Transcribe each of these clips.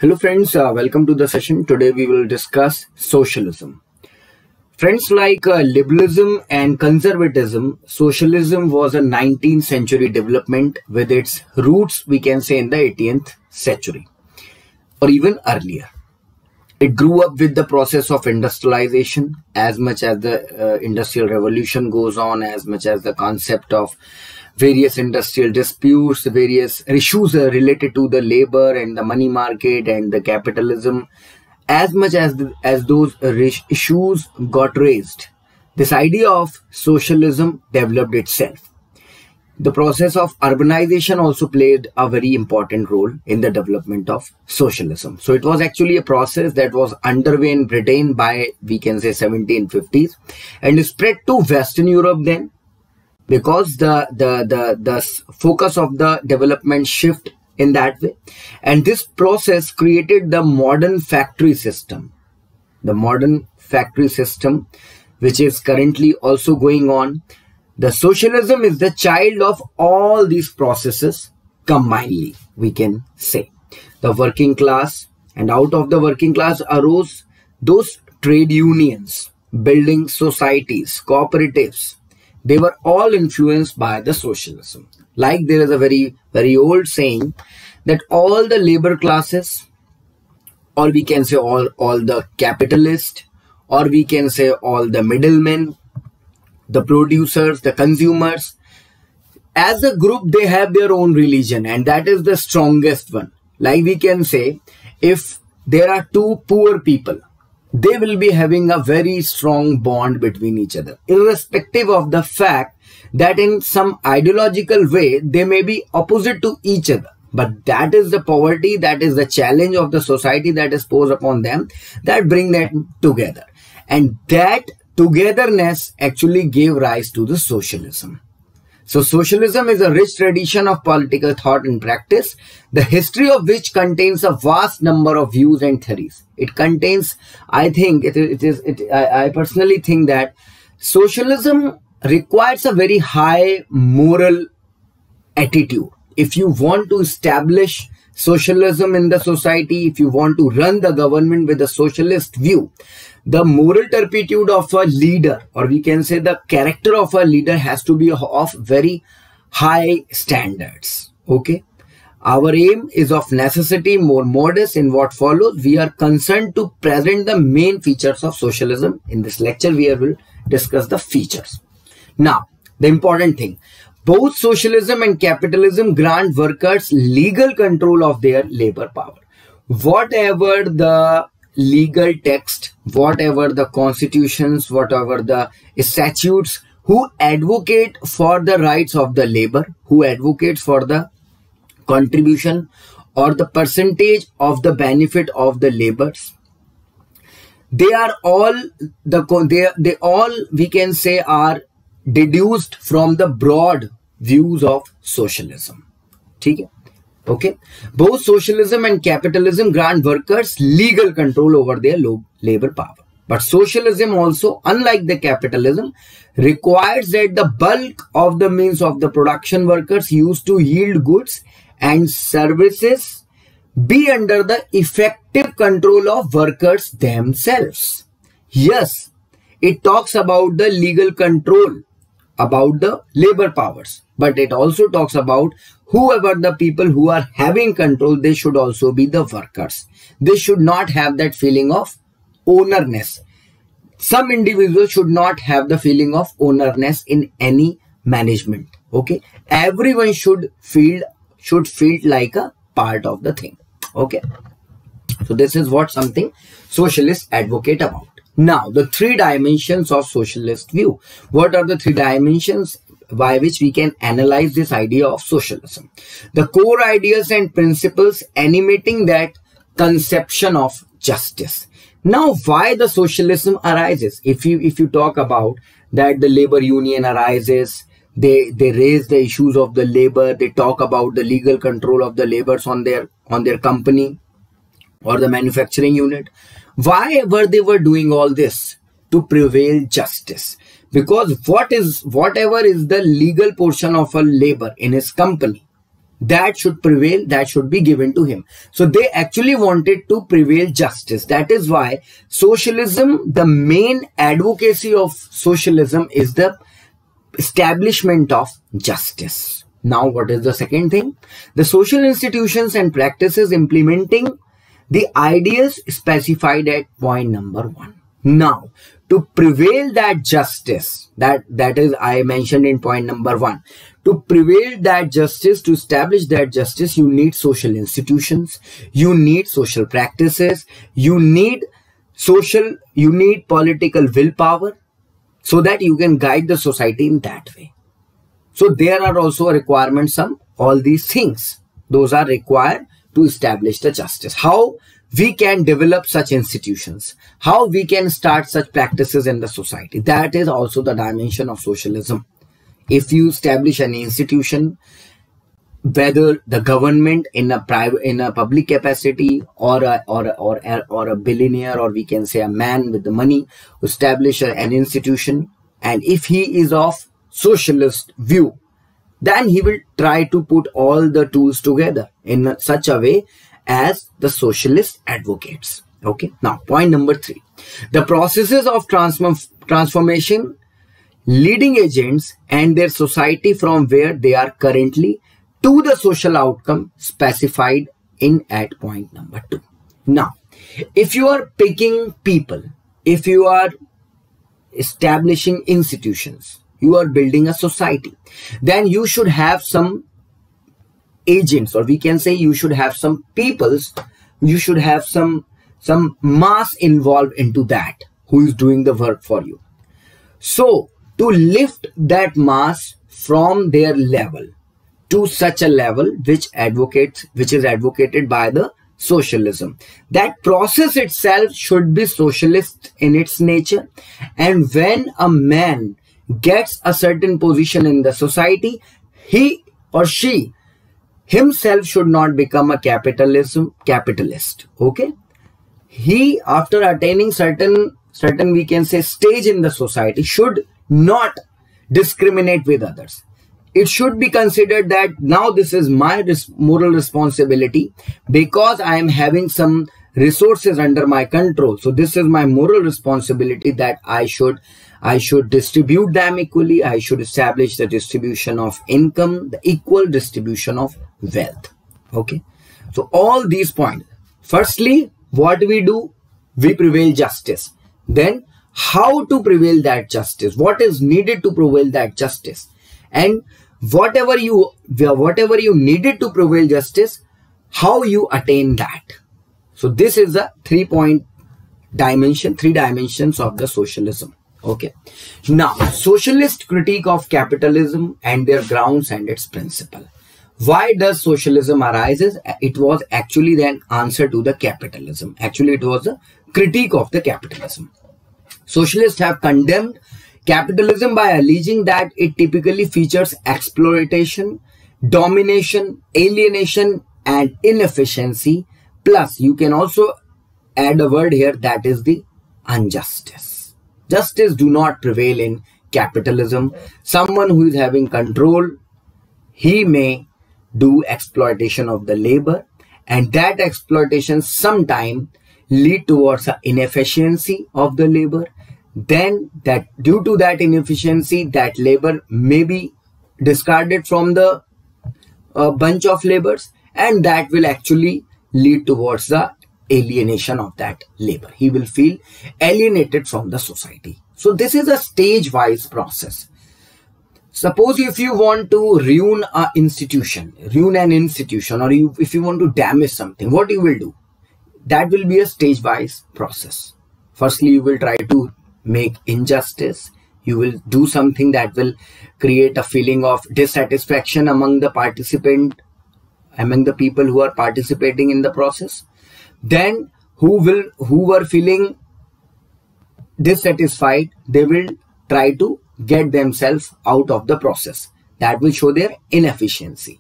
Hello friends, welcome to the session. Today we will discuss socialism. Friends, like liberalism and conservatism, socialism was a 19th century development with its roots, we can say, in the 18th century or even earlier. It grew up with the process of industrialization. As much as the industrial revolution goes on, as much as the concept of various industrial disputes, various issues related to the labor and the money market and the capitalism, as much as those issues got raised, this idea of socialism developed itself. The process of urbanization also played a very important role in the development of socialism. So it was actually a process that was underway in Britain by, we can say, 1750s and spread to Western Europe then, because the focus of the development shift in that way. And this process created the modern factory system. The modern factory system, which is currently also going on. The socialism is the child of all these processes combinedly, we can say. The working class, and out of the working class arose those trade unions, building societies, cooperatives. They were all influenced by the socialism. Like there is a very old saying that all the labor classes, or we can say all the capitalists, or we can say all the middlemen, the producers, the consumers, as a group, they have their own religion, and that is the strongest one. Like we can say, if there are two poor people, they will be having a very strong bond between each other, irrespective of the fact that in some ideological way, they may be opposite to each other. But that is the poverty, that is the challenge of the society that is posed upon them, that bring them together. And that togetherness actually gave rise to the socialism. So socialism is a rich tradition of political thought and practice, the history of which contains a vast number of views and theories. It contains, I think, I personally think that socialism requires a very high moral attitude. If you want to establish socialism in the society, if you want to run the government with a socialist view, the moral turpitude of a leader, or we can say the character of a leader, has to be of very high standards. Okay. Our aim is of necessity more modest in what follows. We are concerned to present the main features of socialism. In this lecture, we will discuss the features. Now, the important thing. Both socialism and capitalism grant workers legal control of their labor power. Whatever the legal text, whatever the constitutions, whatever the statutes, who advocate for the rights of the labor, who advocates for the contribution or the percentage of the benefit of the labors, they are all they all, we can say, are deduced from the broad views of socialism. Okay. Both socialism and capitalism grant workers legal control over their labor power. But socialism also, unlike the capitalism, requires that the bulk of the means of the production workers used to yield goods and services be under the effective control of workers themselves. Yes, it talks about the legal control about the labor powers, but it also talks about whoever the people who are having control, they should also be the workers. They should not have that feeling of ownerness. Some individuals should not have the feeling of ownerness in any management. Okay, everyone should feel like a part of the thing. Okay, so this is what something socialists advocate about. Now, the three dimensions of socialist view. What are the three dimensions by which we can analyze this idea of socialism? The core ideas and principles animating that conception of justice. Now, why the socialism arises? If you talk about that, the labor union arises, they raise the issues of the labor, they talk about the legal control of the labors on their company or the manufacturing unit. Why were they doing all this? To prevail justice. Because whatever is the legal portion of a labor in his company, that should prevail, that should be given to him. So they actually wanted to prevail justice. That is why socialism, the main advocacy of socialism is the establishment of justice. Now, what is the second thing? The social institutions and practices implementing the ideas specified at point number 1. Now, to prevail that justice, that is I mentioned in point number 1, to prevail that justice, to establish that justice, you need social institutions, you need social practices, you need political willpower, so that you can guide the society in that way. So there are also requirements, all these things, those are required to establish the justice. How we can develop such institutions, how we can start such practices in the society, that is also the dimension of socialism. If you establish an institution, whether the government in a public capacity, or a billionaire, or we can say a man with the money, establish an institution, and if he is of socialist view, then he will try to put all the tools together in such a way as the socialist advocates. Okay. Now, point number 3, the processes of transformation, leading agents and their society from where they are currently to the social outcome specified in at point number 2. Now, if you are picking people, if you are establishing institutions, you are building a society, then you should have some agents, or we can say you should have some peoples, you should have some mass involved into that, who is doing the work for you. So to lift that mass from their level to such a level which is advocated by the socialism, that process itself should be socialist in its nature. And when a man gets a certain position in the society, he or she himself should not become a capitalist. Okay, he, after attaining certain we can say stage in the society, should not discriminate with others. It should be considered that now this is my moral responsibility, because I am having some resources under my control. So this is my moral responsibility that I should distribute them equally. I should establish the distribution of income, the equal distribution of wealth. Okay. So all these points. Firstly, what we do? We prevail justice. Then how to prevail that justice? What is needed to prevail that justice? And whatever you needed to prevail justice, how you attain that. So this is the three dimensions of the socialism. Okay. Now, socialist critique of capitalism and their grounds and its principle. Why does socialism arises? It was actually an answer to the capitalism. Actually, it was a critique of the capitalism. Socialists have condemned capitalism by alleging that it typically features exploitation, domination, alienation, and inefficiency. Plus, you can also add a word here, that is the injustice. Justice do not prevail in capitalism. Someone who is having control, he may do exploitation of the labor, and that exploitation sometime lead towards an inefficiency of the labor. Then that due to that inefficiency, that labor may be discarded from the bunch of laborers, and that will actually lead towards the alienation of that labor. He will feel alienated from the society. So this is a stage-wise process. Suppose if you want to ruin an institution, or if you want to damage something, what you will do? That will be a stage-wise process. Firstly, you will try to make injustice. You will do something that will create a feeling of dissatisfaction among the people who are participating in the process. Then who were feeling dissatisfied, they will try to get themselves out of the process. That will show their inefficiency.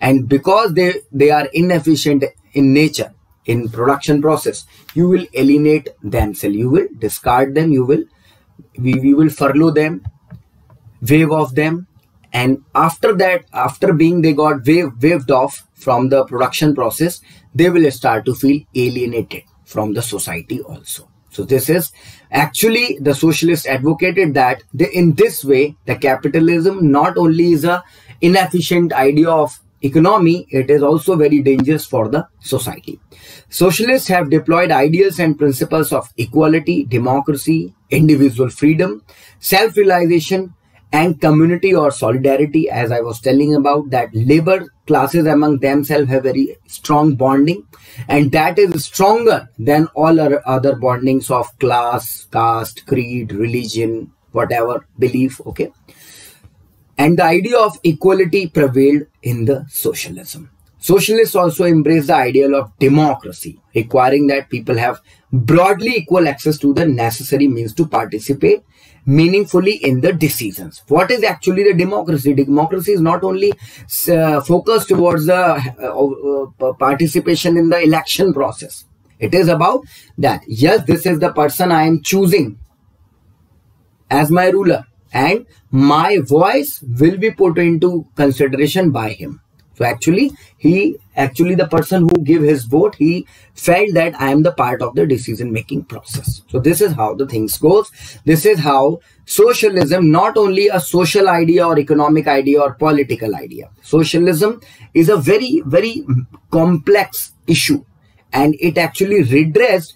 And because they are inefficient in nature, in production process, you will alienate themselves. You will discard them. We will furlough them, waive off them, and after that, after being they got waved off from the production process, they will start to feel alienated from the society also. So this is actually the socialists advocated that in this way the capitalism not only is a inefficient idea of economy, it is also very dangerous for the society. Socialists have deployed ideals and principles of equality, democracy, individual freedom, self-realization, and community or solidarity. As I was telling about, that labor classes among themselves have very strong bonding, and that is stronger than all other bondings of class, caste, creed, religion, whatever belief. Okay. And the idea of equality prevailed in the socialism. Socialists also embrace the ideal of democracy, requiring that people have broadly equal access to the necessary means to participate meaningfully in the decisions. What is actually the democracy? Democracy is not only focused towards the participation in the election process. It is about that, yes, this is the person I am choosing as my ruler, and my voice will be put into consideration by him. So actually the person who gave his vote, he felt that I am the part of the decision making process. So this is how the things goes. This is how socialism, not only a social idea or economic idea or political idea. Socialism is a very, very complex issue, and it actually redressed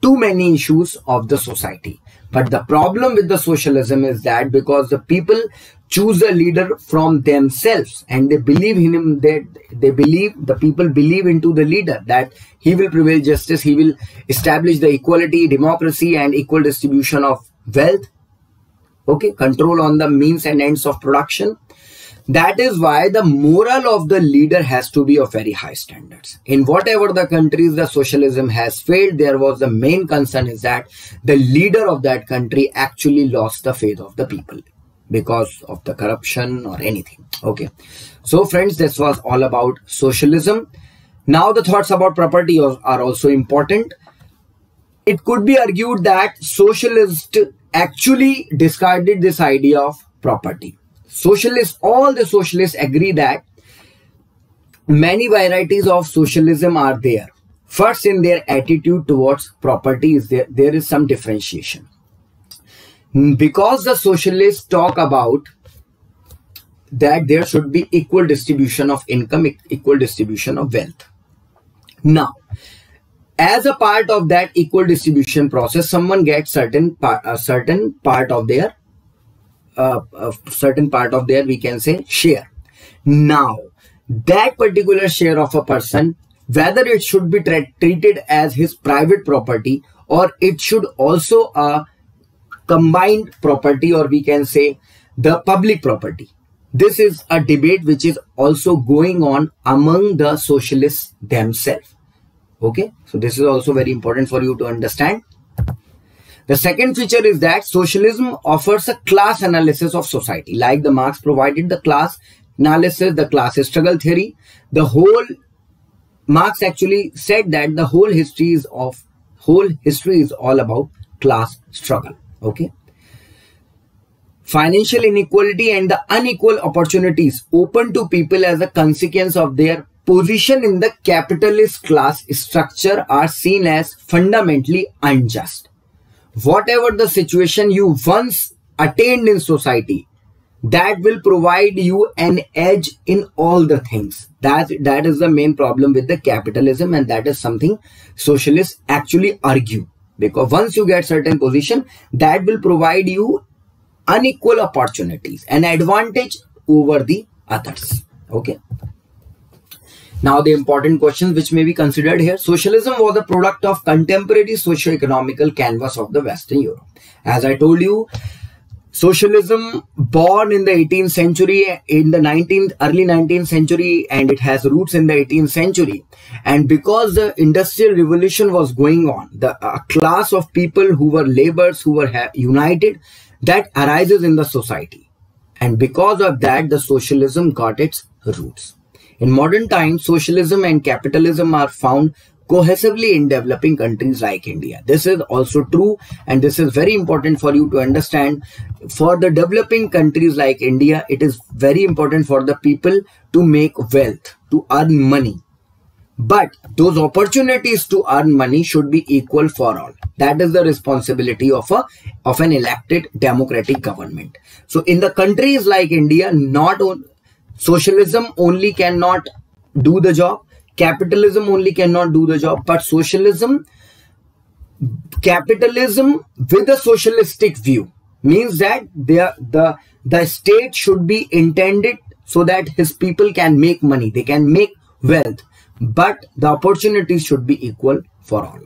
too many issues of the society. But the problem with the socialism is that because the people choose a leader from themselves and they believe in him, that the people believe into the leader, that he will prevail justice, he will establish the equality, democracy, and equal distribution of wealth. Okay, control on the means and ends of production. That is why the moral of the leader has to be of very high standards. In whatever the countries the socialism has failed, there was the main concern is that the leader of that country actually lost the faith of the people because of the corruption or anything. Okay. So friends, this was all about socialism. Now the thoughts about property are also important. It could be argued that socialists actually discarded this idea of property. All the socialists agree that many varieties of socialism are there. First, in their attitude towards property there is some differentiation. Because the socialists talk about that there should be equal distribution of income, equal distribution of wealth. Now, as a part of that equal distribution process, someone gets a certain part of their we can say share. Now that particular share of a person, whether it should be treated as his private property or it should also a combined property, or we can say the public property, this is a debate which is also going on among the socialists themselves. Okay, so this is also very important for you to understand. The second feature is that socialism offers a class analysis of society. Like the Marx provided the class analysis, the class struggle theory, Marx actually said that the whole history is all about class struggle. Okay. Financial inequality and the unequal opportunities open to people as a consequence of their position in the capitalist class structure are seen as fundamentally unjust. Whatever the situation you once attained in society, that will provide you an edge in all the things. That is the main problem with the capitalism, and that is something socialists actually argue. Because once you get certain position, that will provide you unequal opportunities, an advantage over the others. Okay. Now the important questions which may be considered here. Socialism was a product of contemporary socio-economical canvas of the Western Europe. As I told you, socialism born in the 18th century, in the early 19th century, and it has roots in the 18th century. And because the industrial revolution was going on, a class of people who were laborers, who were united, that arises in the society. And because of that, the socialism got its roots. In modern times, socialism and capitalism are found cohesively in developing countries like India. This is also true, and this is very important for you to understand. For the developing countries like India, it is very important for the people to make wealth, to earn money. But those opportunities to earn money should be equal for all. That is the responsibility of an elected democratic government. So in the countries like India, socialism only cannot do the job, capitalism only cannot do the job, but capitalism with a socialistic view means that the state should be intended so that his people can make money, they can make wealth, but the opportunities should be equal for all.